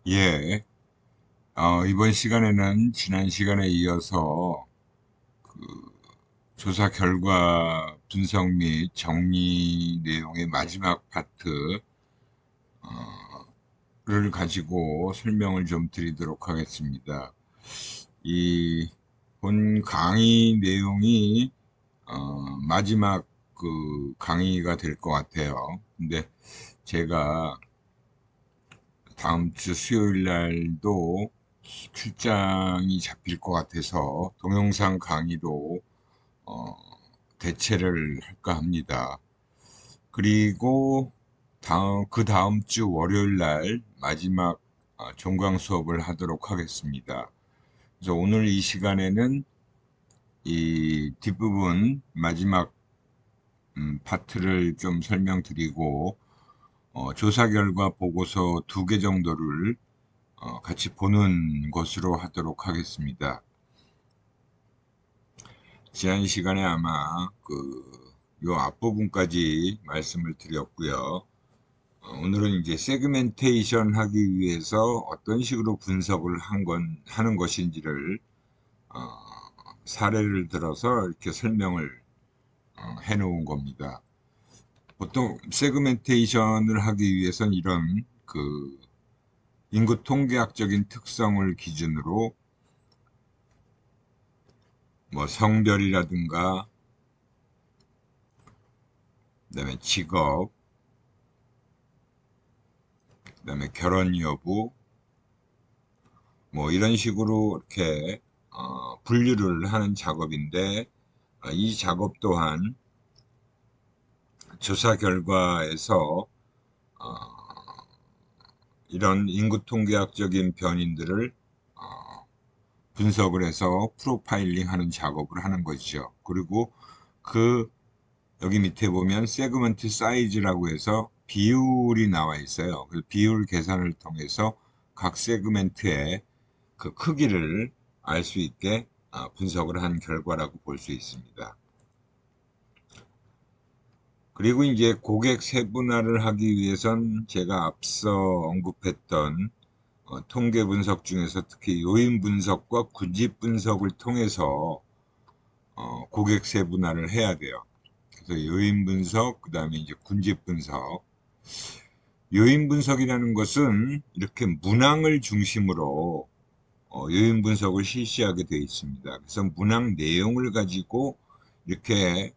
예, 이번 시간에는 지난 시간에 이어서 조사 결과 분석 및 정리 내용의 마지막 파트를 가지고 설명을 좀 드리도록 하겠습니다. 이 본 강의 내용이 마지막 강의가 될 것 같아요. 근데 제가 다음 주 수요일 날도 출장이 잡힐 것 같아서 동영상 강의로 어, 대체를 할까 합니다. 그리고 그 다음 주 월요일 날 마지막 종강 수업을 하도록 하겠습니다. 그래서 오늘 이 시간에는 이 뒷부분 마지막 파트를 좀 설명드리고 조사 결과 보고서 2개 정도를 같이 보는 것으로 하도록 하겠습니다. 지난 시간에 아마 요 앞부분까지 말씀을 드렸고요. 오늘은 이제 세그멘테이션 하기 위해서 어떤 식으로 분석을 하는 것인지를 어, 사례를 들어서 이렇게 설명을 해 놓은 겁니다. 보통 세그멘테이션을 하기 위해서는 이런 인구 통계학적인 특성을 기준으로 뭐 성별이라든가 그다음에 직업, 그다음에 결혼 여부, 뭐 이런 식으로 이렇게 분류를 하는 작업인데 이 작업 또한 조사 결과에서 어, 이런 인구 통계학적인 변인들을 분석을 해서 프로파일링 하는 작업을 하는 것이죠. 그리고 그 여기 밑에 보면 세그먼트 사이즈라고 해서 비율이 나와 있어요. 그 비율 계산을 통해서 각 세그멘트의 그 크기를 알 수 있게 분석을 한 결과라고 볼 수 있습니다. 그리고 이제 고객 세분화를 하기 위해선 제가 앞서 언급했던 통계 분석 중에서 특히 요인 분석과 군집 분석을 통해서 고객 세분화를 해야 돼요. 그래서 요인 분석, 그 다음에 이제 군집 분석. 요인 분석이라는 것은 이렇게 문항을 중심으로 요인 분석을 실시하게 되어 있습니다. 그래서 문항 내용을 가지고 이렇게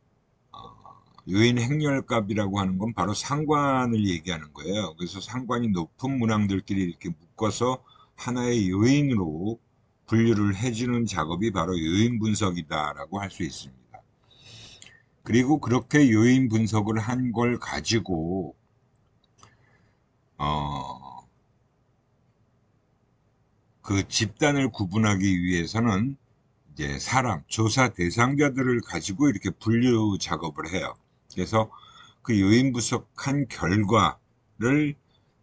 요인 행렬값이라고 하는 건 바로 상관을 얘기하는 거예요. 그래서 상관이 높은 문항들끼리 이렇게 묶어서 하나의 요인으로 분류를 해주는 작업이 바로 요인 분석이다라고 할 수 있습니다. 그리고 그렇게 요인 분석을 한 걸 가지고 어, 그 집단을 구분하기 위해서는 이제 사람, 조사 대상자들을 가지고 이렇게 분류 작업을 해요. 그래서 그 요인 분석한 결과를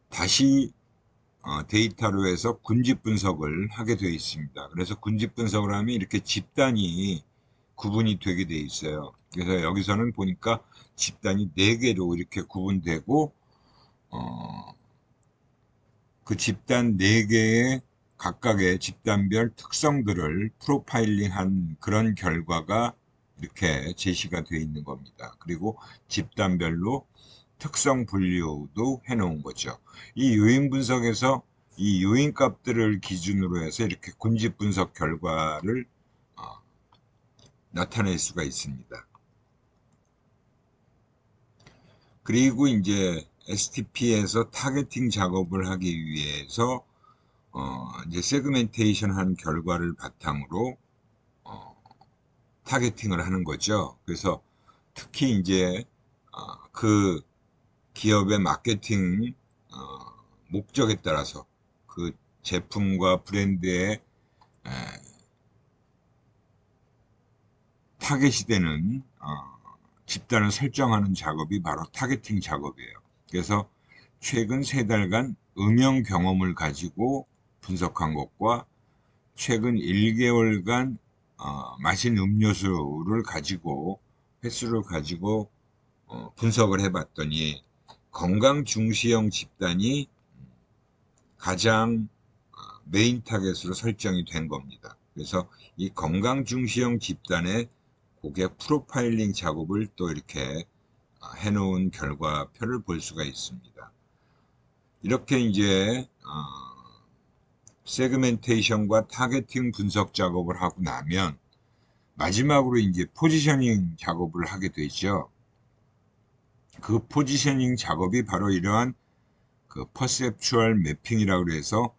다시 데이터로 해서 군집 분석을 하게 되어 있습니다. 그래서 군집 분석을 하면 이렇게 집단이 구분이 되게 되어 있어요. 그래서 여기서는 보니까 집단이 4개로 이렇게 구분되고 그 집단 4개의 각각의 집단별 특성들을 프로파일링한 그런 결과가 이렇게 제시가 되어 있는 겁니다. 그리고 집단별로 특성 분류도 해 놓은 거죠. 이 요인 분석에서 이 요인 값들을 기준으로 해서 이렇게 군집 분석 결과를 어, 나타낼 수가 있습니다. 그리고 이제 STP에서 타겟팅 작업을 하기 위해서 이제 세그멘테이션 한 결과를 바탕으로 타겟팅을 하는 거죠. 그래서 특히 이제 그 기업의 마케팅 목적에 따라서 그 제품과 브랜드의 타겟이 되는 집단을 설정하는 작업이 바로 타겟팅 작업이에요. 그래서 최근 3달간 음영 경험을 가지고 분석한 것과 최근 1개월간 마신 음료수를 가지고 횟수를 가지고 분석을 해봤더니 건강 중시형 집단이 가장 메인 타겟으로 설정이 된 겁니다. 그래서 이 건강 중시형 집단의 고객 프로파일링 작업을 또 이렇게 해놓은 결과표를 볼 수가 있습니다. 이렇게 이제 세그멘테이션과 타겟팅 분석 작업을 하고 나면 마지막으로 이제 포지셔닝 작업을 하게 되죠. 그 포지셔닝 작업이 바로 이러한 그 퍼셉추얼 매핑이라고 해서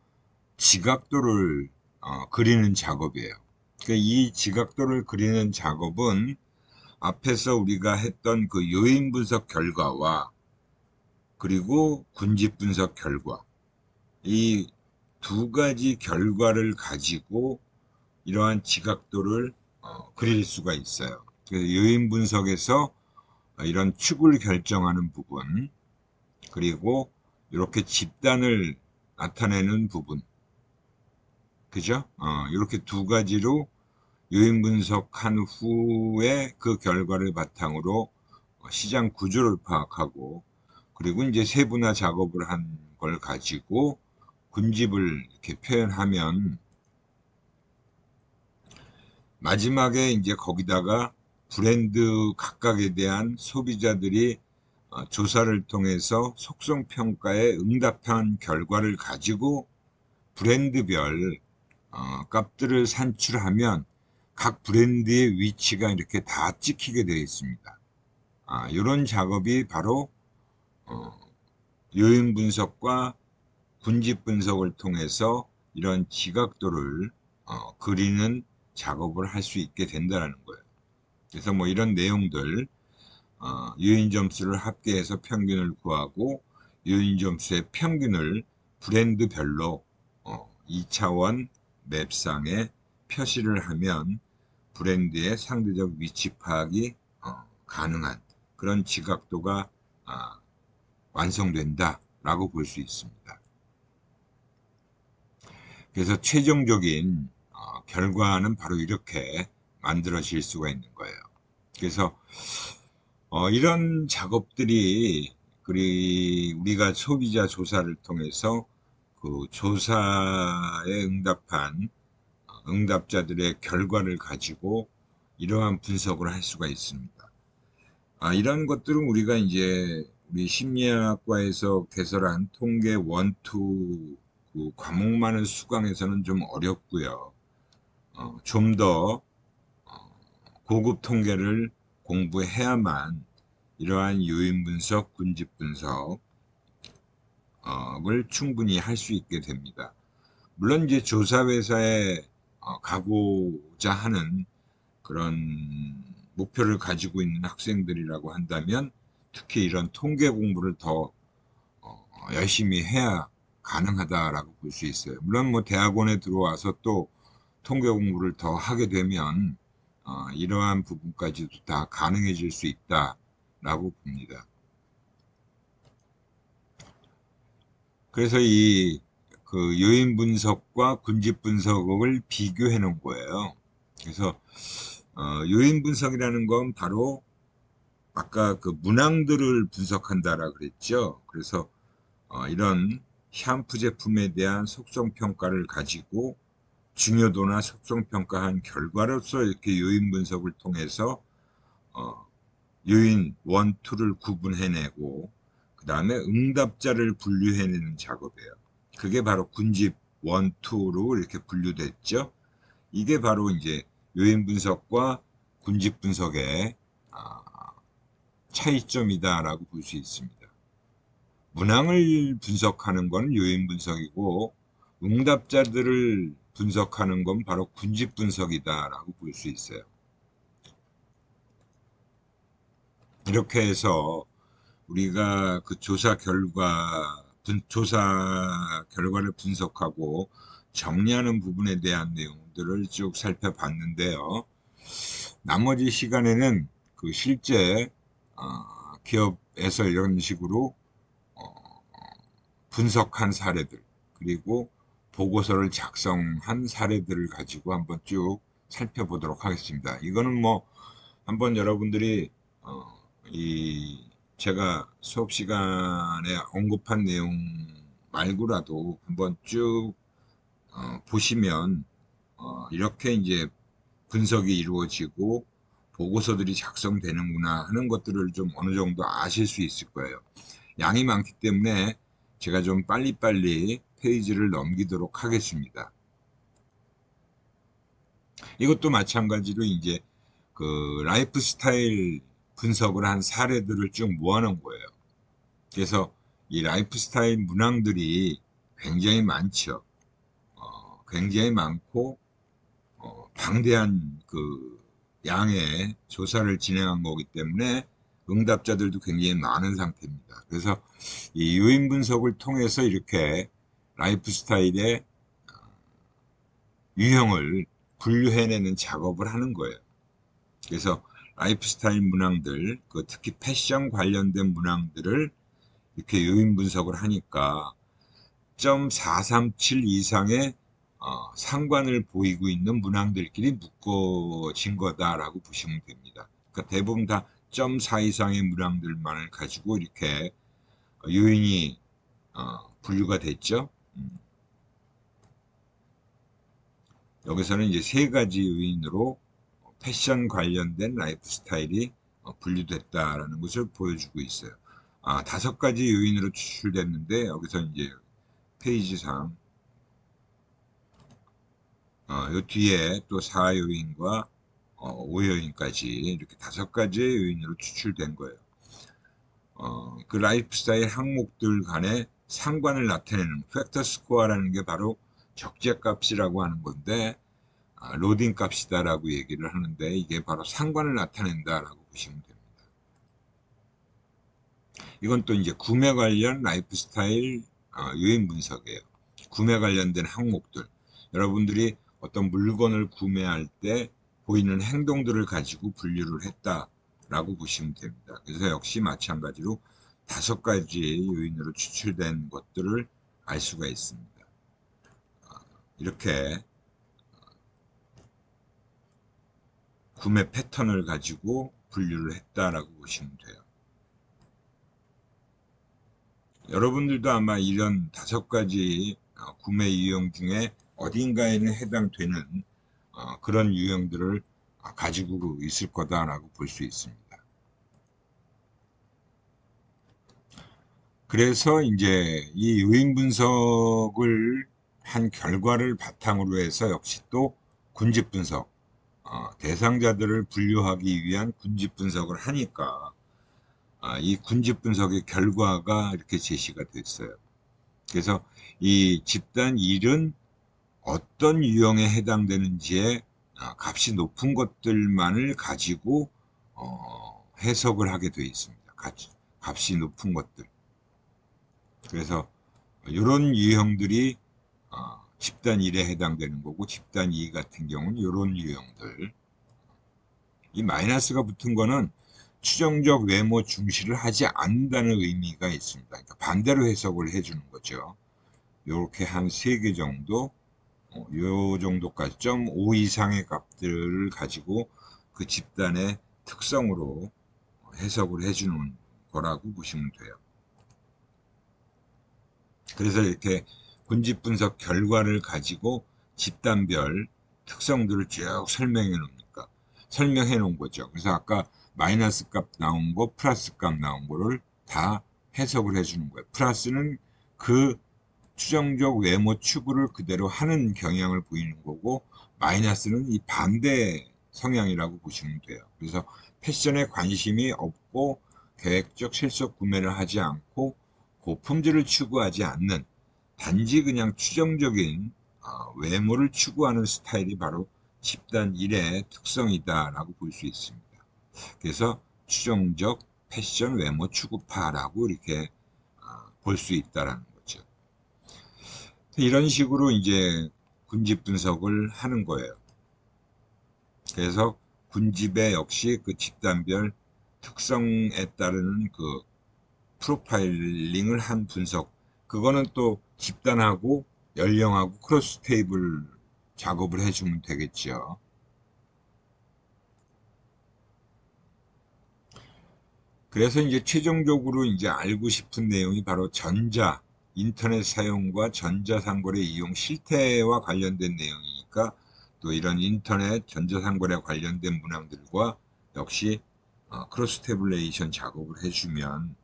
지각도를 그리는 작업이에요. 그러니까 이 지각도를 그리는 작업은 앞에서 우리가 했던 그 요인 분석 결과와 그리고 군집 분석 결과, 이 두 가지 결과를 가지고 이러한 지각도를 그릴 수가 있어요. 그래서 요인 분석에서 이런 축을 결정하는 부분, 그리고 이렇게 집단을 나타내는 부분, 그죠? 이렇게 두 가지로 요인 분석한 후에 그 결과를 바탕으로 시장 구조를 파악하고, 그리고 이제 세분화 작업을 한 걸 가지고 군집을 이렇게 표현하면 마지막에 이제 거기다가 브랜드 각각에 대한 소비자들이 조사를 통해서 속성 평가에 응답한 결과를 가지고 브랜드별 값들을 산출하면 각 브랜드의 위치가 이렇게 다 찍히게 되어 있습니다. 이런 작업이 바로 요인 분석과 군집 분석을 통해서 이런 지각도를 그리는 작업을 할 수 있게 된다는 거예요. 그래서 뭐 이런 내용들, 요인 점수를 합계해서 평균을 구하고 요인 점수의 평균을 브랜드별로 2차원 맵상에 표시를 하면 브랜드의 상대적 위치 파악이 가능한 그런 지각도가 완성된다라고 볼 수 있습니다. 그래서 최종적인 결과는 바로 이렇게 만들어질 수가 있는 거예요. 그래서 이런 작업들이 우리가 소비자 조사를 통해서 그 조사에 응답한 응답자들의 결과를 가지고 이러한 분석을 할 수가 있습니다. 이런 것들은 우리가 이제 우리 심리학과에서 개설한 통계 1, 2 그 과목만을 수강해서는 좀 어렵고요. 좀 더 고급 통계를 공부해야만 이러한 요인 분석, 군집 분석을 충분히 할 수 있게 됩니다. 물론 이제 조사회사에 가고자 하는 그런 목표를 가지고 있는 학생들이라고 한다면 특히 이런 통계 공부를 더 열심히 해야 가능하다라고 볼 수 있어요. 물론 뭐 대학원에 들어와서 또 통계 공부를 더 하게 되면 이러한 부분까지도 다 가능해질 수 있다라고 봅니다. 그래서 이 그 요인 분석과 군집 분석을 비교해 놓은 거예요. 그래서 요인 분석이라는 건 바로 아까 그 문항들을 분석한다라 그랬죠. 그래서 이런 샴푸 제품에 대한 속성 평가를 가지고 중요도나 속성 평가한 결과로서 이렇게 요인 분석을 통해서 요인 1, 2를 구분해내고 그 다음에 응답자를 분류해내는 작업이에요. 그게 바로 군집 1, 2로 이렇게 분류됐죠. 이게 바로 이제 요인 분석과 군집 분석의 차이점이다라고 볼 수 있습니다. 문항을 분석하는 건 요인 분석이고 응답자들을 분석하는 건 바로 군집 분석이다라고 볼 수 있어요. 이렇게 해서 우리가 그 조사 결과를 분석하고 정리하는 부분에 대한 내용들을 쭉 살펴봤는데요. 나머지 시간에는 그 실제 기업에서 이런 식으로 분석한 사례들 그리고 보고서를 작성한 사례들을 가지고 한번 쭉 살펴보도록 하겠습니다. 이거는 뭐 한번 여러분들이 이 제가 수업 시간에 언급한 내용 말고라도 한번 쭉 보시면 이렇게 이제 분석이 이루어지고 보고서들이 작성되는구나 하는 것들을 좀 어느 정도 아실 수 있을 거예요. 양이 많기 때문에 제가 좀 빨리빨리 페이지를 넘기도록 하겠습니다. 이것도 마찬가지로 이제 그 라이프 스타일 분석을 한 사례들을 쭉 모아놓은 거예요. 그래서 이 라이프 스타일 문항들이 굉장히 많죠. 굉장히 많고 방대한 그 양의 조사를 진행한 거기 때문에 응답자들도 굉장히 많은 상태입니다. 그래서 이 요인 분석을 통해서 이렇게 라이프 스타일의 유형을 분류해내는 작업을 하는 거예요. 그래서 라이프 스타일 문항들, 특히 패션 관련된 문항들을 이렇게 요인 분석을 하니까 0.437 이상의 상관을 보이고 있는 문항들끼리 묶어진 거다라고 보시면 됩니다. 그러니까 대부분 다 0.4 이상의 문항들만을 가지고 이렇게 요인이 분류가 됐죠. 여기서는 이제 세 가지 요인으로 패션 관련된 라이프 스타일이 분류됐다라는 것을 보여주고 있어요. 5가지 요인으로 추출됐는데 여기서 이제 페이지상 요 뒤에 또 4요인과 5요인까지 이렇게 5가지의 요인으로 추출된 거예요. 그 라이프 스타일 항목들 간의 상관을 나타내는 팩터 스코어라는 게 바로 적재값이라고 하는 건데 로딩 값이다라고 얘기를 하는데 이게 바로 상관을 나타낸다라고 보시면 됩니다. 이건 또 이제 구매 관련 라이프 스타일 요인 분석이에요. 구매 관련된 항목들. 여러분들이 어떤 물건을 구매할 때 보이는 행동들을 가지고 분류를 했다라고 보시면 됩니다. 그래서 역시 마찬가지로 5가지 요인으로 추출된 것들을 알 수가 있습니다. 이렇게 구매 패턴을 가지고 분류를 했다라고 보시면 돼요. 여러분들도 아마 이런 5가지 구매 유형 중에 어딘가에는 해당되는 그런 유형들을 가지고 있을 거다라고 볼 수 있습니다. 그래서 이제 이 요인 분석을 한 결과를 바탕으로 해서 역시 또 군집 분석, 대상자들을 분류하기 위한 군집 분석을 하니까 이 군집 분석의 결과가 이렇게 제시가 됐어요. 그래서 이 집단 1은 어떤 유형에 해당되는지에 값이 높은 것들만을 가지고 해석을 하게 되어 있습니다. 값이 높은 것들. 그래서 이런 유형들이 집단 1에 해당되는 거고 집단 2 같은 경우는 이런 유형들. 이 마이너스가 붙은 거는 추정적 외모 중시를 하지 않는다는 의미가 있습니다. 그러니까 반대로 해석을 해주는 거죠. 이렇게 한 3개 정도, 요 정도까지 0.5 이상의 값들을 가지고 그 집단의 특성으로 해석을 해주는 거라고 보시면 돼요. 그래서 이렇게 군집 분석 결과를 가지고 집단별 특성들을 쭉 설명해 놓은 거죠. 그래서 아까 마이너스 값 나온 거, 플러스 값 나온 거를 다 해석을 해 주는 거예요. 플러스는 그 추정적 외모 추구를 그대로 하는 경향을 보이는 거고, 마이너스는 이 반대 성향이라고 보시면 돼요. 그래서 패션에 관심이 없고 계획적 실속 구매를 하지 않고 고품질을 추구하지 않는 단지 그냥 추정적인 외모를 추구하는 스타일이 바로 집단 1의 특성이다라고 볼 수 있습니다. 그래서 추정적 패션 외모 추구파라고 이렇게 볼 수 있다라는 거죠. 이런 식으로 이제 군집 분석을 하는 거예요. 그래서 군집의 역시 그 집단별 특성에 따르는 그 프로파일링을 한 분석, 그거는 또 집단하고 연령하고 크로스 테이블 작업을 해주면 되겠죠. 그래서 이제 최종적으로 이제 알고 싶은 내용이 바로 인터넷 사용과 전자상거래 이용 실태와 관련된 내용이니까 또 이런 인터넷 전자상거래 관련된 문항들과 역시 크로스 태블레이션 작업을 해주면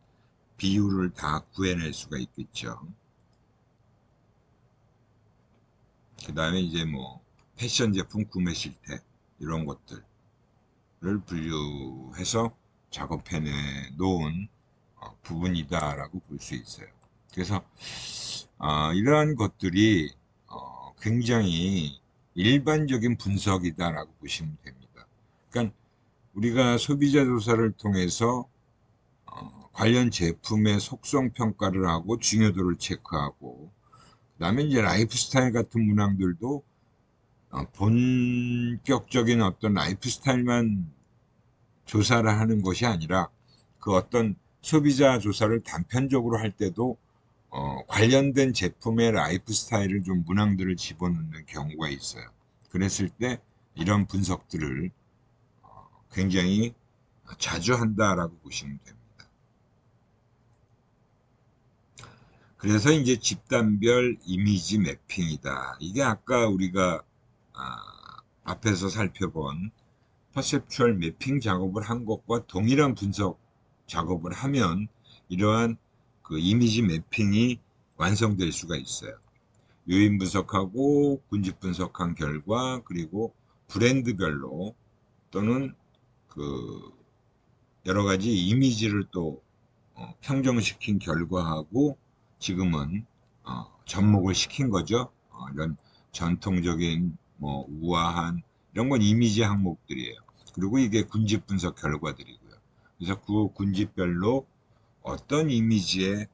비율을 다 구해낼 수가 있겠죠. 그 다음에 이제 뭐 패션 제품 구매 실태 이런 것들을 분류해서 작업해 놓은 부분이다라고 볼 수 있어요. 그래서 이러한 것들이 굉장히 일반적인 분석이다라고 보시면 됩니다. 그러니까 우리가 소비자 조사를 통해서 관련 제품의 속성 평가를 하고 중요도를 체크하고, 그다음에 이제 라이프 스타일 같은 문항들도 본격적인 어떤 라이프 스타일만 조사를 하는 것이 아니라 그 어떤 소비자 조사를 단편적으로 할 때도 관련된 제품의 라이프 스타일을 좀 문항들을 집어넣는 경우가 있어요. 그랬을 때 이런 분석들을 굉장히 자주 한다라고 보시면 됩니다. 그래서 이제 집단별 이미지 매핑이다. 이게 아까 우리가 앞에서 살펴본 퍼셉추얼 매핑 작업을 한 것과 동일한 분석 작업을 하면 이러한 그 이미지 매핑이 완성될 수가 있어요. 요인 분석하고 군집 분석한 결과, 그리고 브랜드별로 또는 그 여러 가지 이미지를 또 평정시킨 결과하고 지금은 접목을 시킨 거죠. 이런 전통적인 뭐 우아한 이런 건 이미지 항목들이에요. 그리고 이게 군집 분석 결과들이고요. 그래서 그 군집별로 어떤 이미지에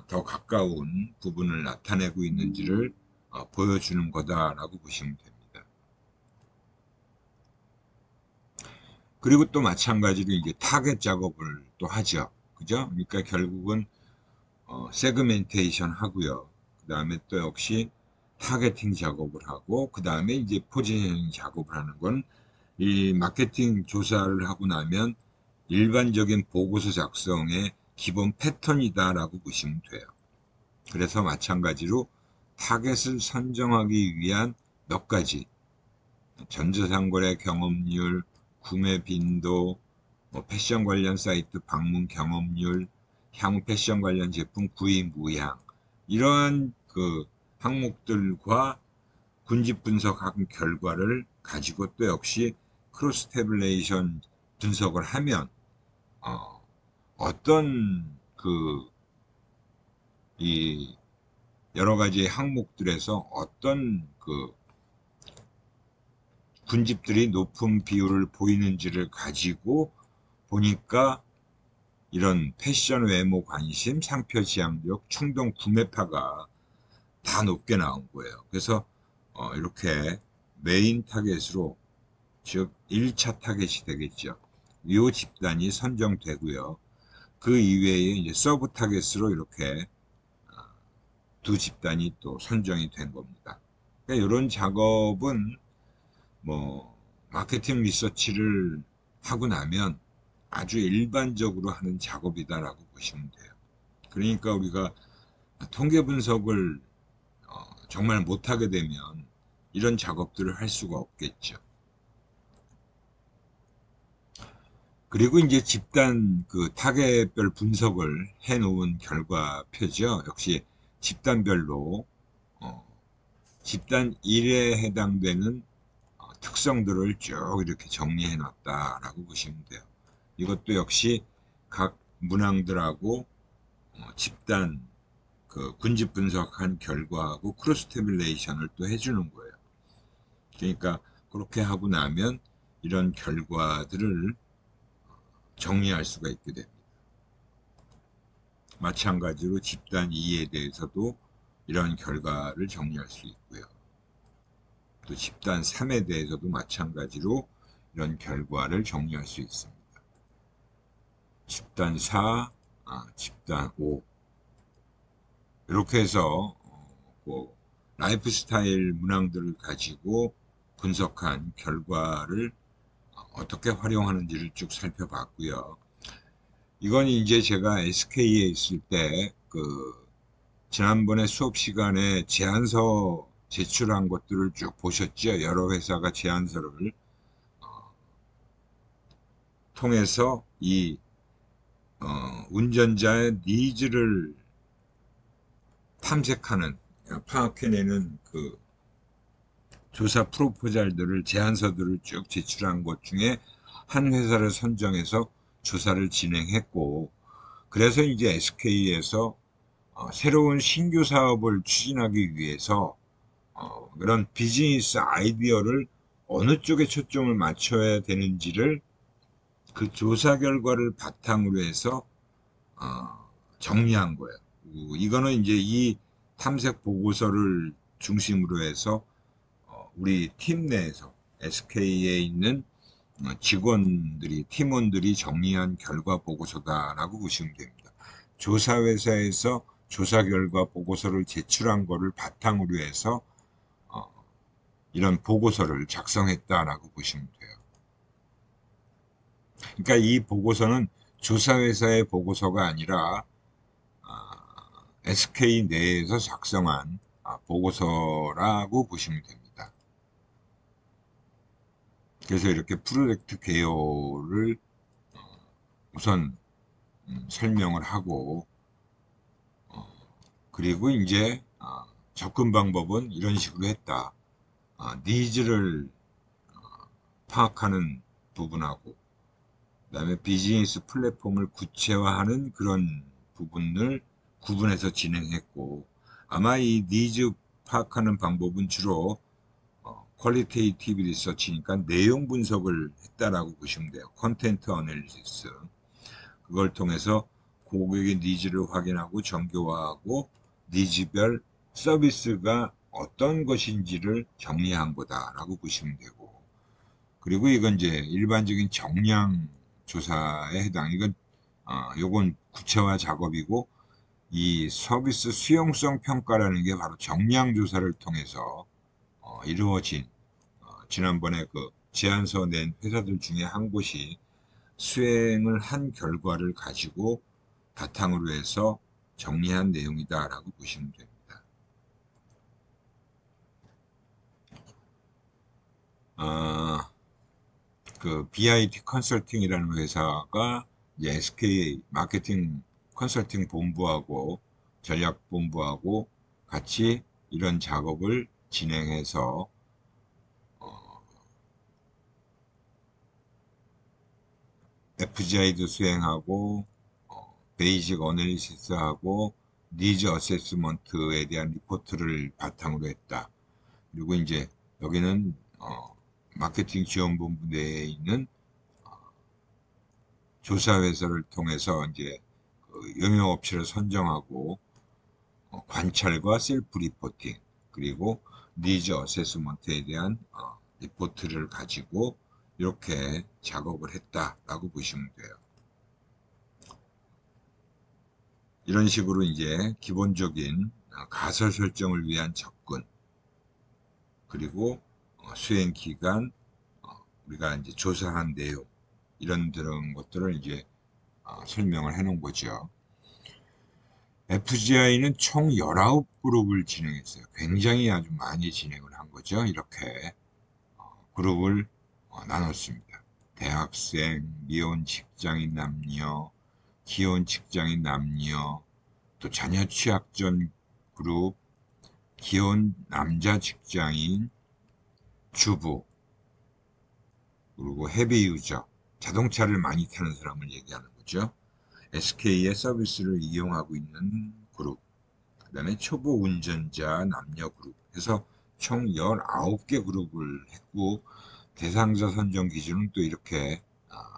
더 가까운 부분을 나타내고 있는지를 보여주는 거다라고 보시면 됩니다. 그리고 또 마찬가지로 이제 타겟 작업을 또 하죠. 그죠? 그러니까 결국은 세그멘테이션 하고요. 그 다음에 또 역시 타겟팅 작업을 하고, 그 다음에 이제 포지셔닝 작업을 하는 건 이 마케팅 조사를 하고 나면 일반적인 보고서 작성의 기본 패턴이다라고 보시면 돼요. 그래서 마찬가지로 타겟을 선정하기 위한 몇 가지 전자상거래 경험률, 구매 빈도, 뭐 패션 관련 사이트 방문 경험률, 향후 패션 관련 제품 구입 무향, 이러한 그 항목들과 군집 분석한 결과를 가지고 또 역시 크로스 태블레이션 분석을 하면 어떤 이 여러 가지 항목들에서 어떤 그 군집들이 높은 비율을 보이는지를 가지고 보니까 이런 패션 외모 관심, 상표 지향력, 충동 구매파가 다 높게 나온 거예요. 그래서 이렇게 메인 타겟으로, 즉 1차 타겟이 되겠죠. 이 집단이 선정되고요. 그 이외에 이제 서브 타겟으로 이렇게 두 집단이 또 선정이 된 겁니다. 그러니까 이런 작업은 뭐 마케팅 리서치를 하고 나면 아주 일반적으로 하는 작업이다라고 보시면 돼요. 그러니까 우리가 통계 분석을 정말 못하게 되면 이런 작업들을 할 수가 없겠죠. 그리고 이제 집단 그 타겟별 분석을 해 놓은 결과표죠. 역시 집단별로 집단 1에 해당되는 특성들을 쭉 이렇게 정리해 놨다라고 보시면 돼요. 이것도 역시 각 문항들하고 집단 그 군집 분석한 결과하고 크로스 태블레이션을 또 해주는 거예요. 그러니까 그렇게 하고 나면 이런 결과들을 정리할 수가 있게 됩니다. 마찬가지로 집단 2에 대해서도 이런 결과를 정리할 수 있고요. 또 집단 3에 대해서도 마찬가지로 이런 결과를 정리할 수 있습니다. 집단 4, 집단 5 이렇게 해서 라이프 스타일 문항들을 가지고 분석한 결과를 어떻게 활용하는지를 쭉 살펴봤고요. 이건 이제 제가 SK에 있을 때 지난번에 수업 시간에 제안서 제출한 것들을 쭉 보셨죠? 여러 회사가 제안서를 통해서 이 운전자의 니즈를 탐색하는, 파악해내는 조사 프로포잘들을, 제안서들을 쭉 제출한 것 중에 한 회사를 선정해서 조사를 진행했고, 그래서 이제 SK에서 새로운 신규 사업을 추진하기 위해서 그런 비즈니스 아이디어를 어느 쪽에 초점을 맞춰야 되는지를 그 조사 결과를 바탕으로 해서 정리한 거예요. 이거는 이제 이 탐색 보고서를 중심으로 해서 우리 팀 내에서 SK에 있는 직원들이, 팀원들이 정리한 결과 보고서다라고 보시면 됩니다. 조사 회사에서 조사 결과 보고서를 제출한 거를 바탕으로 해서 이런 보고서를 작성했다라고 보시면 돼요. 그러니까 이 보고서는 조사 회사의 보고서가 아니라 SK 내에서 작성한 보고서라고 보시면 됩니다. 그래서 이렇게 프로젝트 개요를 우선 설명을 하고, 그리고 이제 접근 방법은 이런 식으로 했다. 니즈를 파악하는 부분하고, 그다음에 비즈니스 플랫폼을 구체화하는 그런 부분을 구분해서 진행했고, 아마 이 니즈 파악하는 방법은 주로 퀄리테이티브 리서치니까 내용 분석을 했다라고 보시면 돼요. 컨텐트 어널리시스. 그걸 통해서 고객의 니즈를 확인하고 정교화하고 니즈별 서비스가 어떤 것인지를 정리한 거다라고 보시면 되고, 그리고 이건 이제 일반적인 정량 조사에 해당. 이건 요건 구체화 작업이고, 이 서비스 수용성 평가라는 게 바로 정량 조사를 통해서 이루어진, 지난번에 제안서 낸 회사들 중에 한 곳이 수행을 한 결과를 가지고 바탕으로 해서 정리한 내용이다라고 보시면 됩니다. BIT 컨설팅이라는 회사가 이제 SK 마케팅 컨설팅 본부하고 전략본부하고 같이 이런 작업을 진행해서 FGI도 수행하고 베이직 어널리시스하고 니즈 어세스먼트에 대한 리포트를 바탕으로 했다. 그리고 이제 여기는 마케팅 지원본부 내에 있는 조사회사를 통해서 이제 영역업체를 선정하고 관찰과 셀프 리포팅, 그리고 니즈 어세스먼트에 대한 리포트를 가지고 이렇게 작업을 했다라고 보시면 돼요. 이런 식으로 이제 기본적인 가설 설정을 위한 접근, 그리고 수행 기간, 우리가 이제 조사한 내용, 이런 것들을 이제 설명을 해 놓은 거죠. FGI는 총 19그룹을 진행했어요. 굉장히 아주 많이 진행을 한 거죠. 이렇게 그룹을 나눴습니다. 대학생, 미혼 직장인 남녀, 기혼 직장인 남녀, 또 자녀 취약 전 그룹, 기혼 남자 직장인, 주부, 그리고 헤비 유저, 자동차를 많이 타는 사람을 얘기하는 거죠. SK의 서비스를 이용하고 있는 그룹, 그 다음에 초보 운전자 남녀 그룹 해서 총 19개 그룹을 했고, 대상자 선정 기준은 또 이렇게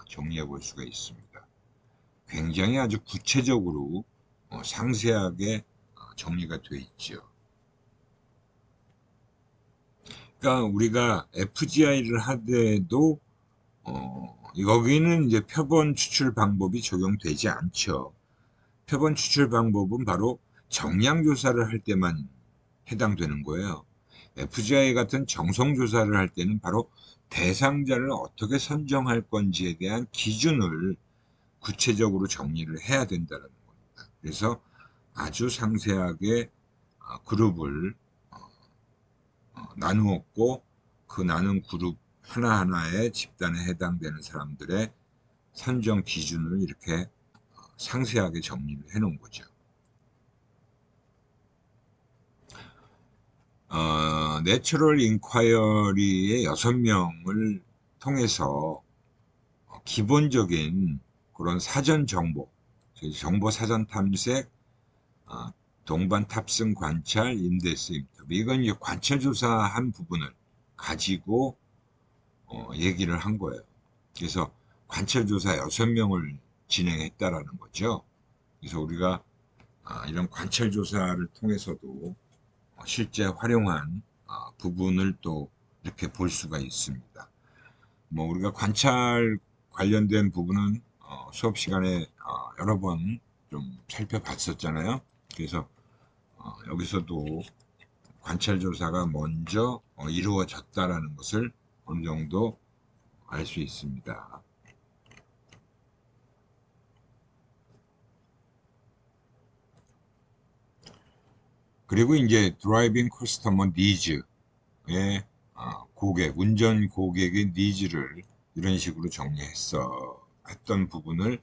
정리해 볼 수가 있습니다. 굉장히 아주 구체적으로 상세하게 정리가 되어 있죠. 그러니까 우리가 FGI를 하더라도 여기는 이제 표본 추출 방법이 적용되지 않죠. 표본 추출 방법은 바로 정량 조사를 할 때만 해당되는 거예요. FGI 같은 정성 조사를 할 때는 바로 대상자를 어떻게 선정할 건지에 대한 기준을 구체적으로 정리를 해야 된다는 겁니다. 그래서 아주 상세하게 그룹을 나누었고, 그 나눈 그룹 하나하나의 집단에 해당되는 사람들의 선정 기준을 이렇게 상세하게 정리를 해 놓은 거죠. 내추럴 인콰이어리의 6명을 통해서 기본적인 그런 사전 정보, 정보 사전 탐색, 동반 탑승 관찰, 인데스 인터뷰, 이건 이제 관찰 조사한 부분을 가지고 얘기를 한 거예요. 그래서 관찰 조사 6명을 진행했다라는 거죠. 그래서 우리가 이런 관찰 조사를 통해서도 실제 활용한 부분을 또 이렇게 볼 수가 있습니다. 뭐 우리가 관찰 관련된 부분은 수업 시간에 여러 번 좀 살펴봤었잖아요. 그래서 여기서도 관찰 조사가 먼저 이루어졌다라는 것을 어느 정도 알 수 있습니다. 그리고 이제 드라이빙 커스터머 니즈의 고객, 운전 고객의 니즈를 이런 식으로 했던 부분을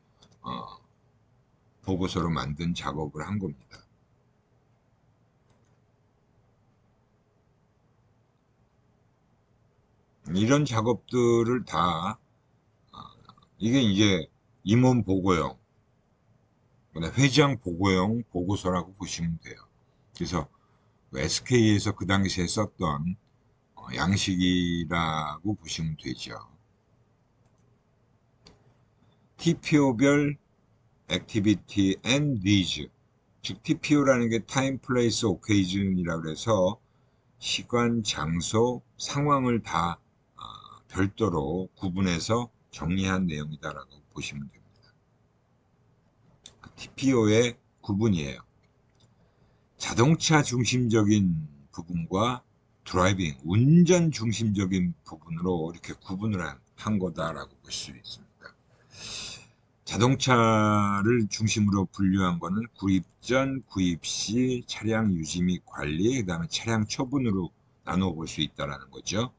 보고서로 만든 작업을 한 겁니다. 이런 작업들을 다 이게 이제 임원 보고형, 회장 보고형 보고서라고 보시면 돼요. 그래서 SK에서 그 당시에 썼던 양식이라고 보시면 되죠. TPO별 액티비티 앤 니즈, 즉 TPO라는 게 타임, 플레이스, 오케이즌이라고 해서 시간, 장소, 상황을 다 별도로 구분해서 정리한 내용이다라고 보시면 됩니다. TPO의 구분이에요. 자동차 중심적인 부분과 드라이빙, 운전 중심적인 부분으로 이렇게 구분을 한 거다라고 볼 수 있습니다. 자동차를 중심으로 분류한 거는 구입 전, 구입 시, 차량 유지 및 관리, 그 다음에 차량 처분으로 나누어 볼 수 있다는 거죠.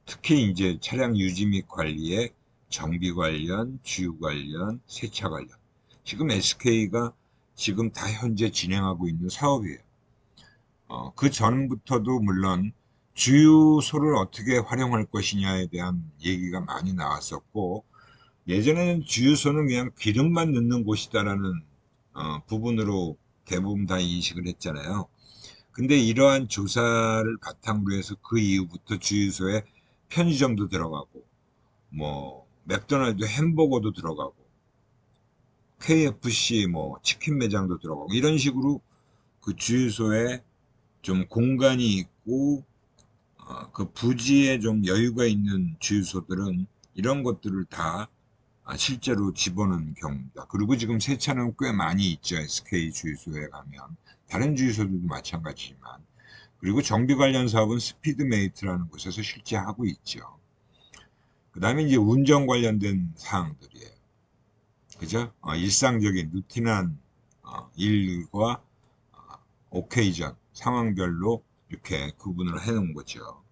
특히 이제 차량 유지 및 관리에 정비 관련, 주유 관련, 세차 관련. 지금 SK가 지금 다 현재 진행하고 있는 사업이에요. 그 전부터도 물론 주유소를 어떻게 활용할 것이냐에 대한 얘기가 많이 나왔었고, 예전에는 주유소는 그냥 기름만 넣는 곳이다라는 부분으로 대부분 다 인식을 했잖아요. 근데 이러한 조사를 바탕으로 해서 그 이후부터 주유소에 편의점도 들어가고, 뭐 맥도날드 햄버거도 들어가고, KFC 뭐 치킨 매장도 들어가고, 이런 식으로 그 주유소에 좀 공간이 있고 그 부지에 좀 여유가 있는 주유소들은 이런 것들을 다 실제로 집어넣은 경우입니다. 그리고 지금 세차는 꽤 많이 있죠. SK 주유소에 가면. 다른 주유소들도 마찬가지지만. 그리고 정비 관련 사업은 스피드메이트라는 곳에서 실제 하고 있죠. 그 다음에 이제 운전 관련된 사항들이에요. 그죠? 일상적인 루틴한 일과 오케이전, 상황별로 이렇게 구분을 해 놓은 거죠.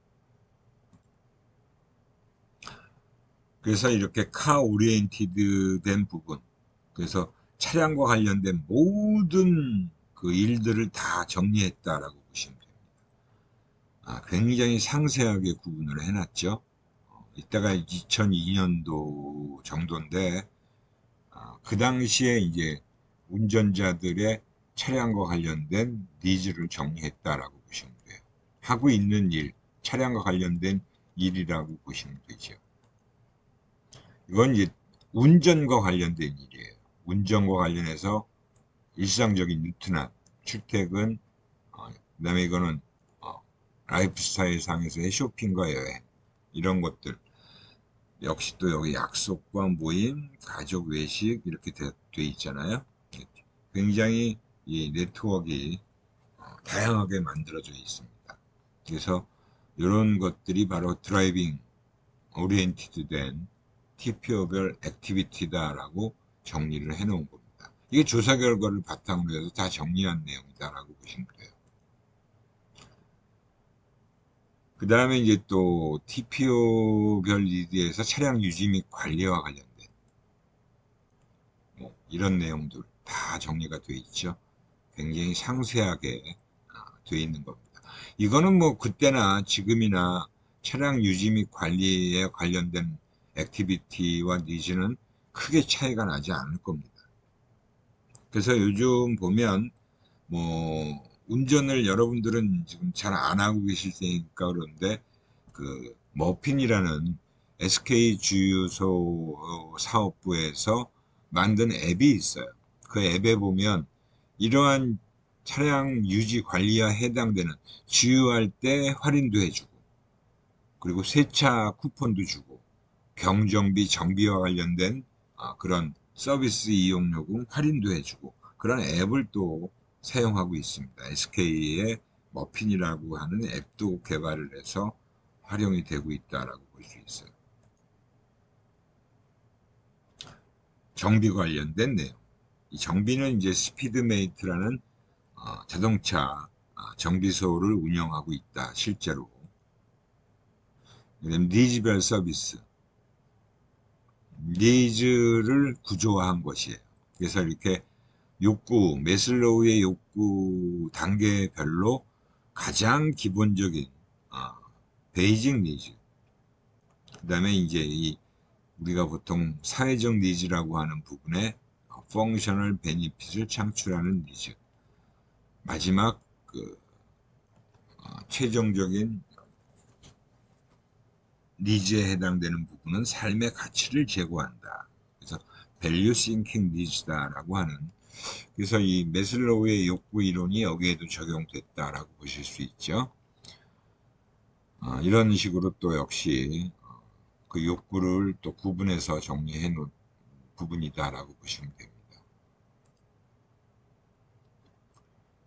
그래서 이렇게 카 오리엔티드 된 부분, 그래서 차량과 관련된 모든 그 일들을 다 정리했다라고 보시면 됩니다. 굉장히 상세하게 구분을 해놨죠. 이때가 2002년도 정도인데, 그 당시에 이제 운전자들의 차량과 관련된 니즈를 정리했다라고 보시면 돼요. 하고 있는 일, 차량과 관련된 일이라고 보시면 되죠. 이건 이제 운전과 관련된 일이에요. 운전과 관련해서 일상적인 루틴한 출퇴근, 그다음에 이거는 라이프 스타일 상에서의 쇼핑과 여행, 이런 것들. 역시 또 여기 약속과 모임, 가족 외식 이렇게 돼 있잖아요. 굉장히 이 네트워크가 다양하게 만들어져 있습니다. 그래서 이런 것들이 바로 드라이빙 오리엔티드 된 TPO별 액티비티다라고 정리를 해 놓은 겁니다. 이게 조사 결과를 바탕으로 해서 다 정리한 내용이다라고 보시면 돼요. 그 다음에 이제 또 TPO별 리드에서 차량 유지 및 관리와 관련된 이런 내용들 다 정리가 되어 있죠. 굉장히 상세하게 되어 있는 겁니다. 이거는 뭐 그때나 지금이나 차량 유지 및 관리에 관련된 액티비티와 니즈는 크게 차이가 나지 않을 겁니다. 그래서 요즘 보면 뭐 운전을 여러분들은 지금 잘 안 하고 계실 테니까 그런데 그 머핀이라는 SK 주유소 사업부에서 만든 앱이 있어요. 그 앱에 보면 이러한 차량 유지 관리에 해당되는 주유할 때 할인도 해주고 그리고 세차 쿠폰도 주고 경정비 정비와 관련된 그런 서비스 이용요금 할인도 해주고 그런 앱을 또 사용하고 있습니다. SK의 머핀이라고 하는 앱도 개발을 해서 활용이 되고 있다라고 볼 수 있어요. 정비 관련된 내용. 이 정비는 이제 스피드메이트라는 자동차 정비소를 운영하고 있다. 실제로. 그다음 니즈별 서비스. 니즈를 구조화한 것이에요. 그래서 이렇게 욕구, 메슬로우의 욕구 단계별로 가장 기본적인 베이직 니즈. 그다음에 이제 이 우리가 보통 사회적 니즈라고 하는 부분에 펑셔널 베니핏을 창출하는 니즈. 마지막 그 최종적인 니즈에 해당되는 부분은 삶의 가치를 제고한다. 그래서 밸류 싱킹 니즈다라고 하는 그래서 이 메슬로우의 욕구 이론이 여기에도 적용됐다라고 보실 수 있죠. 이런 식으로 또 역시 그 욕구를 또 구분해서 정리해 놓은 부분이다라고 보시면 됩니다.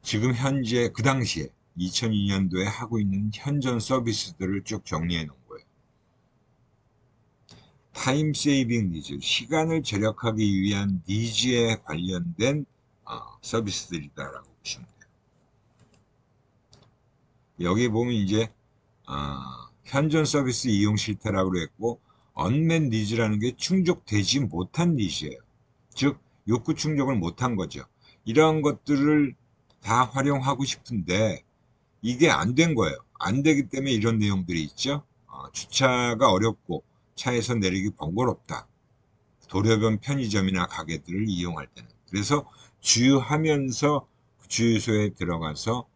지금 현재 그 당시에 2002년도에 하고 있는 현존 서비스들을 쭉 정리해 놓은 거예요. 타임 세이빙 니즈, 시간을 절약하기 위한 니즈에 관련된 서비스들이다라고 보시면 돼요. 여기 보면 이제 현존 서비스 이용 실태라고 했고 언맨 니즈라는 게 충족되지 못한 니즈예요. 즉 욕구 충족을 못한 거죠. 이러한 것들을 다 활용하고 싶은데 이게 안 된 거예요. 안 되기 때문에 이런 내용들이 있죠. 주차가 어렵고 차에서 내리기 번거롭다. 도로변 편의점이나 가게들을 이용할 때는. 그래서 주유하면서 주유소에 들어가서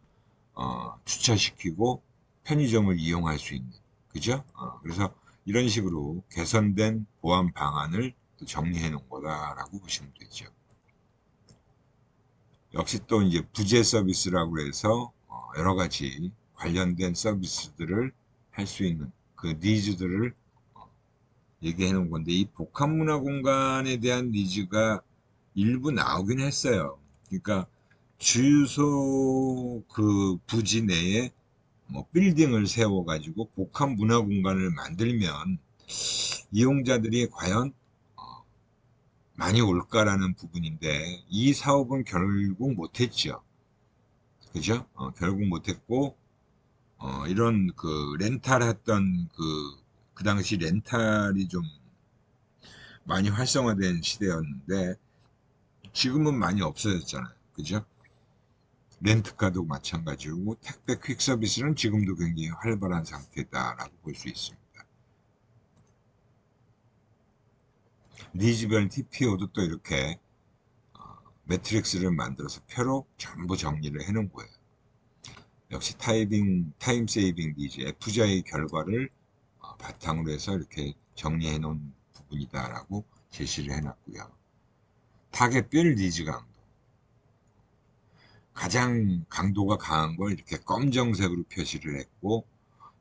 주차시키고 편의점을 이용할 수 있는. 그죠? 그래서 이런 식으로 개선된 보안 방안을 정리해 놓은 거다라고 보시면 되죠. 역시 또 이제 부재 서비스라고 해서 여러 가지 관련된 서비스들을 할 수 있는 그 니즈들을 얘기해 놓은 건데 이 복합 문화 공간에 대한 니즈가 일부 나오긴 했어요. 그러니까 주유소 그 부지 내에 뭐 빌딩을 세워 가지고 복합 문화 공간을 만들면 이용자들이 과연 많이 올까라는 부분인데 이 사업은 결국 못했죠. 그죠? 결국 못했고 이런 그 렌탈 했던 그 당시 렌탈이 좀 많이 활성화된 시대였는데 지금은 많이 없어졌잖아요. 그죠? 렌트카도 마찬가지고 택배 퀵 서비스는 지금도 굉장히 활발한 상태다라고 볼 수 있습니다. 니즈별 TPO도 또 이렇게 매트릭스를 만들어서 표로 전부 정리를 해 놓은 거예요. 역시 타임 세이빙 니즈, FJ의 결과를 바탕으로 해서 이렇게 정리해 놓은 부분이다라고 제시를 해 놨고요. 타겟별 니즈 강도. 가장 강도가 강한 걸 이렇게 검정색으로 표시를 했고,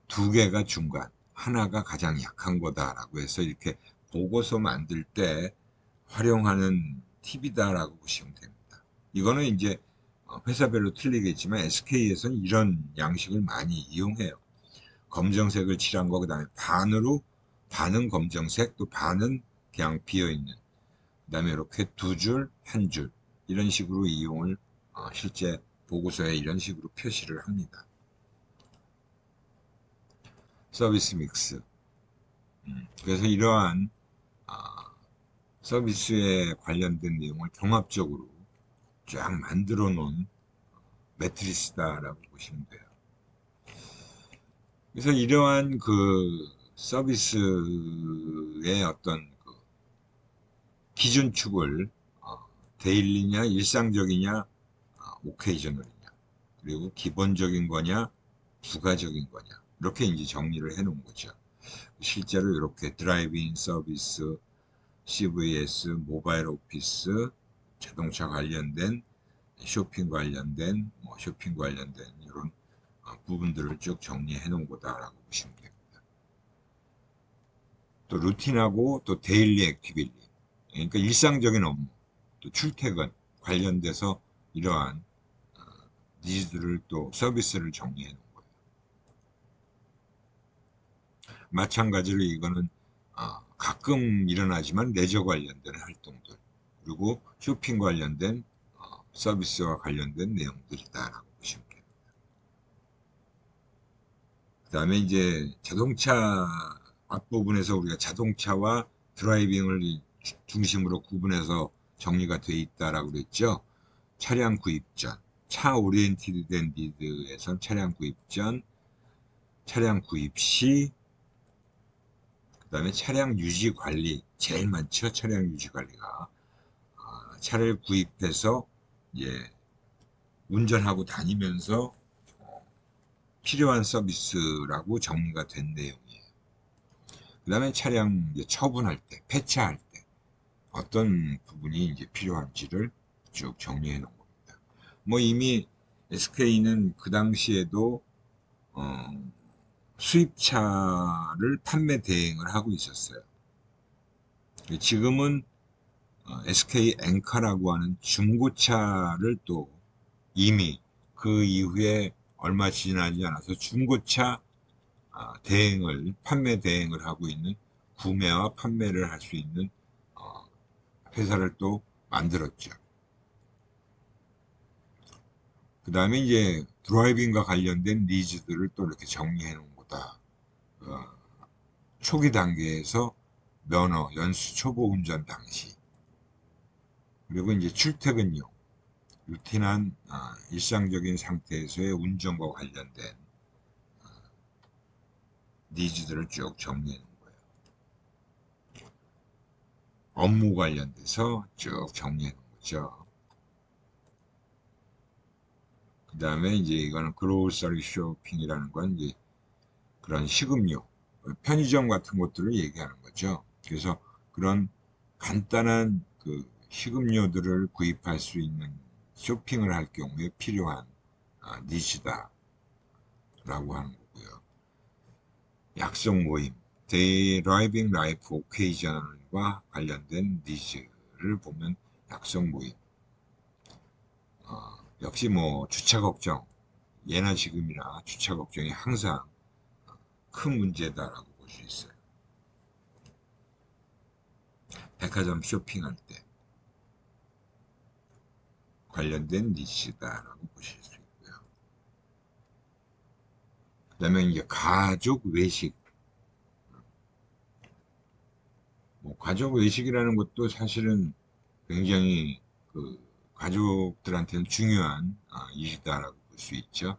두 개가 중간, 하나가 가장 약한 거다라고 해서 이렇게 보고서 만들 때 활용하는 팁이다라고 보시면 됩니다. 이거는 이제 회사별로 틀리겠지만 SK에서는 이런 양식을 많이 이용해요. 검정색을 칠한 거, 그 다음에 반은 검정색, 또 반은 그냥 비어있는. 그다음에 이렇게 두 줄, 한 줄 이런 식으로 이용을 실제 보고서에 이런 식으로 표시를 합니다. 서비스 믹스. 그래서 이러한 서비스에 관련된 내용을 종합적으로 쫙 만들어 놓은 매트리스다라고 보시면 돼요. 그래서 이러한 그 서비스의 어떤 그 기준축을 데일리냐, 일상적이냐, 오케이저널이냐, 그리고 기본적인 거냐, 부가적인 거냐, 이렇게 이제 정리를 해 놓은 거죠. 실제로 이렇게 드라이브인 서비스, CVS, 모바일 오피스, 자동차 관련된, 쇼핑 관련된, 쇼핑 관련된 이런 부분들을 쭉 정리해 놓은 거다라고 보시면 됩니다. 또 루틴하고 또 데일리 액티비티, 그러니까 일상적인 업무, 또 출퇴근 관련돼서 이러한 니즈들을 또 서비스를 정리해 놓은 거예요. 마찬가지로 이거는 가끔 일어나지만 레저 관련된 활동들, 그리고 쇼핑 관련된 서비스와 관련된 내용들이다라고 보시면 됩니다. 그 다음에 이제 자동차 앞부분에서 우리가 자동차와 드라이빙을 중심으로 구분해서 정리가 돼 있다라고 그랬죠. 차량 구입 전, 차 오리엔티드 된 니드에선 차량 구입 전, 차량 구입 시, 그 다음에 차량 유지 관리, 제일 많죠. 차량 유지 관리가. 차를 구입해서 예, 운전하고 다니면서 필요한 서비스라고 정리가 된 내용이에요. 그 다음에 차량 이제 처분할 때, 폐차할 때 어떤 부분이 이제 필요한지를 쭉 정리해 놓은 겁니다. 뭐 이미 SK는 그 당시에도 수입차를 판매 대행을 하고 있었어요. 지금은 SK 엔카라고 하는 중고차를 또 이미 그 이후에 얼마 지나지 않아서 중고차 판매 대행을 하고 있는, 구매와 판매를 할 수 있는 회사를 또 만들었죠. 그 다음에 이제 드라이빙과 관련된 니즈들을 또 이렇게 정리해 놓은 거다. 초기 단계에서 면허, 연수 초보 운전 당시, 그리고 이제 출퇴근용, 루틴한 일상적인 상태에서의 운전과 관련된 니즈들을 쭉 정리해 놓은 거예요. 업무 관련돼서 쭉 정리해 놓은 거죠. 그 다음에 이제 이거는 그로서리 쇼핑이라는 건 이제 그런 식음료, 편의점 같은 것들을 얘기하는 거죠. 그래서 그런 간단한 그 식음료들을 구입할 수 있는, 쇼핑을 할 경우에 필요한 니즈다 라고 하는 거고요. 약속 모임, 드라이빙 라이프 오케이전과 관련된 니즈를 보면 약속 모임, 역시 뭐 주차 걱정, 예나 지금이나 주차 걱정이 항상 큰 문제다라고 볼 수 있어요. 백화점 쇼핑할 때 관련된 니즈다라고 보실 수 있고요. 그 다음에 이제 가족 외식. 뭐 가족 외식이라는 것도 사실은 굉장히 그 가족들한테는 중요한 일이다라고 볼 수 있죠.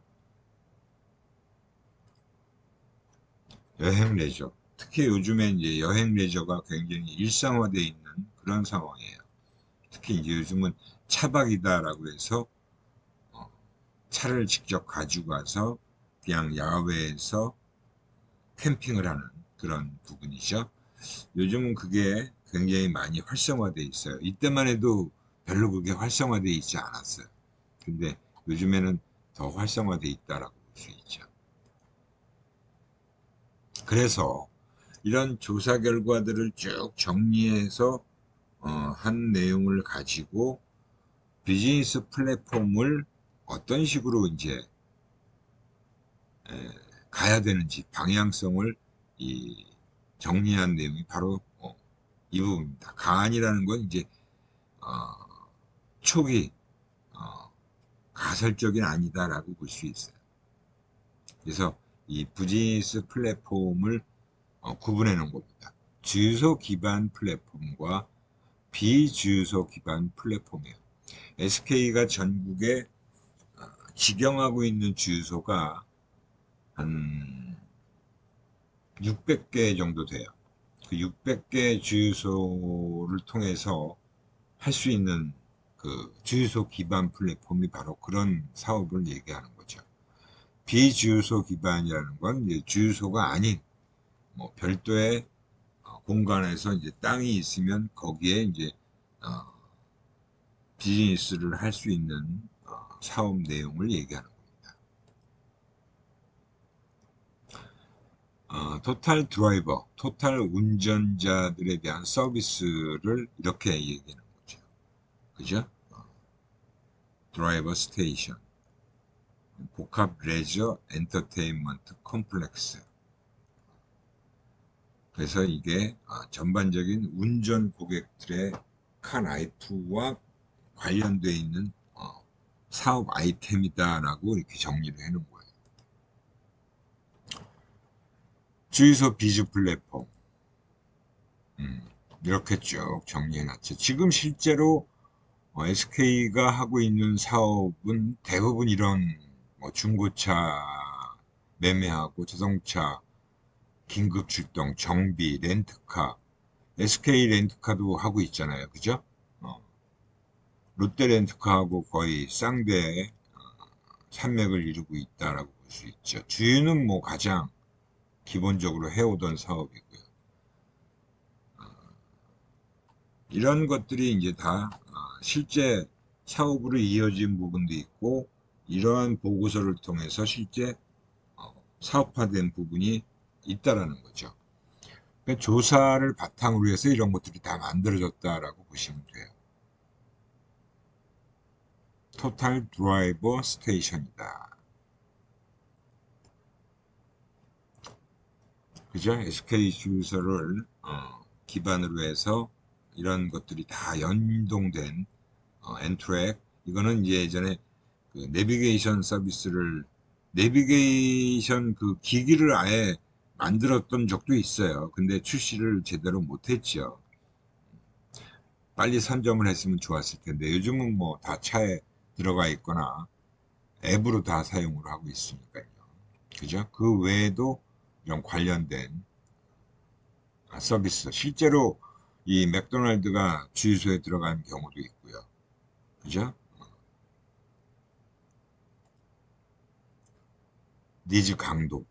여행 레저. 특히 요즘에 이제 여행 레저가 굉장히 일상화되어 있는 그런 상황이에요. 특히 이제 요즘은 차박이다라고 해서 차를 직접 가지고 가서 그냥 야외에서 캠핑을 하는 그런 부분이죠. 요즘은 그게 굉장히 많이 활성화되어 있어요. 이때만 해도 별로 그게 활성화되어 있지 않았어요. 근데 요즘에는 더 활성화되어 있다라고 볼 수 있죠. 그래서 이런 조사 결과들을 쭉 정리해서 한 내용을 가지고 비즈니스 플랫폼을 어떤 식으로 이제 가야 되는지 방향성을 정리한 내용이 바로 이 부분입니다. 가안이라는 건 이제 초기 가설적인 아니다라고 볼 수 있어요. 그래서 이 비즈니스 플랫폼을 구분해 놓은 겁니다. 주유소 기반 플랫폼과 비주유소 기반 플랫폼이에요. SK가 전국에 직영하고 있는 주유소가 한 600개 정도 돼요. 그 600개 주유소를 통해서 할 수 있는 그 주유소 기반 플랫폼이 바로 그런 사업을 얘기하는 거죠. 비주유소 기반이라는 건 이제 주유소가 아닌 뭐 별도의 공간에서 이제 땅이 있으면 거기에 이제 어, 비즈니스를 할 수 있는 사업 내용을 얘기하는 겁니다. 토탈 드라이버, 토탈 운전자들에 대한 서비스를 이렇게 얘기하는 거죠. 그죠? 드라이버 스테이션, 복합 레저 엔터테인먼트 컴플렉스. 그래서 이게 전반적인 운전 고객들의 카 라이프와 관련되어 있는 사업 아이템이다라고 이렇게 정리를 해놓은 거예요. 주유소 비즈 플랫폼 이렇게 쭉 정리해놨죠. 지금 실제로 SK가 하고 있는 사업은 대부분 이런 중고차 매매하고 자동차 긴급 출동, 정비, 렌트카, SK 렌트카도 하고 있잖아요. 그죠? 롯데 렌트카하고 거의 쌍대 산맥을 이루고 있다라고 볼 수 있죠. 주유는 뭐 가장 기본적으로 해오던 사업이고요. 이런 것들이 이제 다 실제 사업으로 이어진 부분도 있고 이러한 보고서를 통해서 실제 사업화된 부분이 있다라는 거죠. 그러니까 조사를 바탕으로 해서 이런 것들이 다 만들어졌다라고 보시면 돼요. 토탈 드라이버 스테이션이다. 그죠? SK 주유소를 기반으로 해서 이런 것들이 다 연동된 엔트랙. 이거는 이제 예전에 그 내비게이션 서비스를 내비게이션 그 기기를 아예 만들었던 적도 있어요. 근데 출시를 제대로 못했죠. 빨리 선점을 했으면 좋았을 텐데 요즘은 뭐 다 차에 들어가 있거나 앱으로 다 사용을 하고 있으니까요. 그죠? 그 외에도 이런 관련된 서비스. 실제로 이 맥도날드가 주유소에 들어간 경우도 있고요. 그죠? 니즈 강도.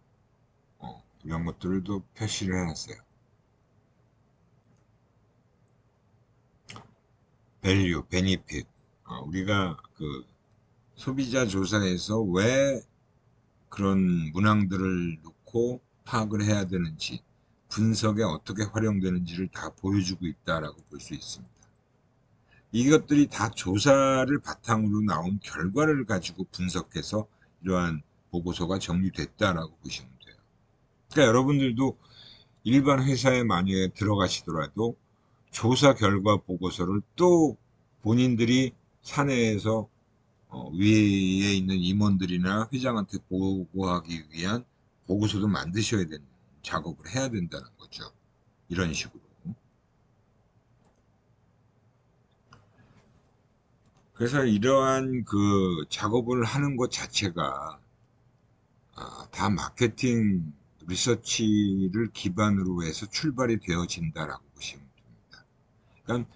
이런 것들도 표시를 해놨어요. 밸류, 베니핏. 우리가 그 소비자 조사에서 왜 그런 문항들을 놓고 파악을 해야 되는지, 분석에 어떻게 활용되는지를 다 보여주고 있다라고 볼 수 있습니다. 이것들이 다 조사를 바탕으로 나온 결과를 가지고 분석해서 이러한 보고서가 정리됐다라고 보시면 돼요. 그러니까 여러분들도 일반 회사에 만약에 들어가시더라도 조사 결과 보고서를 또 본인들이 사내에서 위에 있는 임원들이나 회장한테 보고하기 위한 보고서도 만드셔야 되는 작업을 해야 된다는 거죠. 이런 식으로. 그래서 이러한 그 작업을 하는 것 자체가 다 마케팅 리서치를 기반으로 해서 출발이 되어진다라고 보시면 됩니다. 그러니까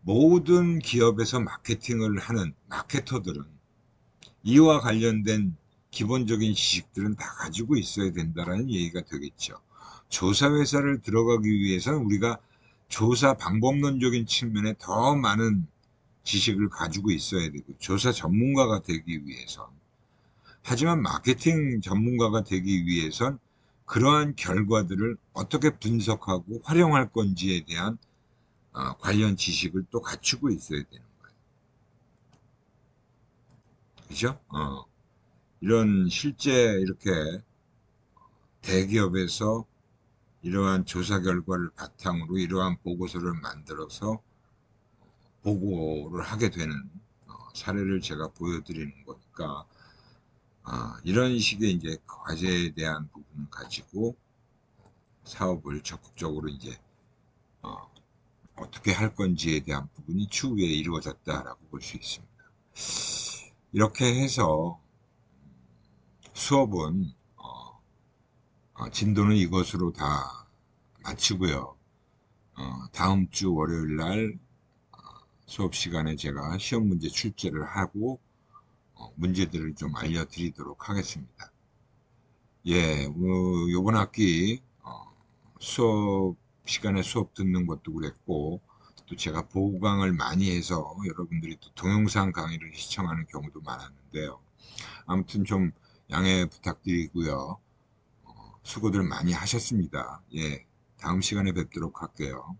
모든 기업에서 마케팅을 하는 마케터들은 이와 관련된 기본적인 지식들은 다 가지고 있어야 된다라는 얘기가 되겠죠. 조사 회사를 들어가기 위해서는 우리가 조사 방법론적인 측면에 더 많은 지식을 가지고 있어야 되고 조사 전문가가 되기 위해선 하지만 마케팅 전문가가 되기 위해선 그러한 결과들을 어떻게 분석하고 활용할 건지에 대한 관련 지식을 또 갖추고 있어야 되는 거예요. 그죠? 이런 실제 이렇게 대기업에서 이러한 조사 결과를 바탕으로 이러한 보고서를 만들어서 보고를 하게 되는 사례를 제가 보여드리는 거니까 이런 식의 이제 과제에 대한 부분을 가지고 사업을 적극적으로 이제 어떻게 할 건지에 대한 부분이 추후에 이루어졌다라고 볼 수 있습니다. 이렇게 해서 수업은 진도는 이것으로 다 마치고요. 다음 주 월요일 날 수업 시간에 제가 시험 문제 출제를 하고 문제들을 좀 알려드리도록 하겠습니다. 예, 요번 학기 수업 시간에 수업 듣는 것도 그랬고 또 제가 보강을 많이 해서 여러분들이 또 동영상 강의를 시청하는 경우도 많았는데요. 아무튼 좀 양해 부탁드리고요. 수고들 많이 하셨습니다. 예, 다음 시간에 뵙도록 할게요.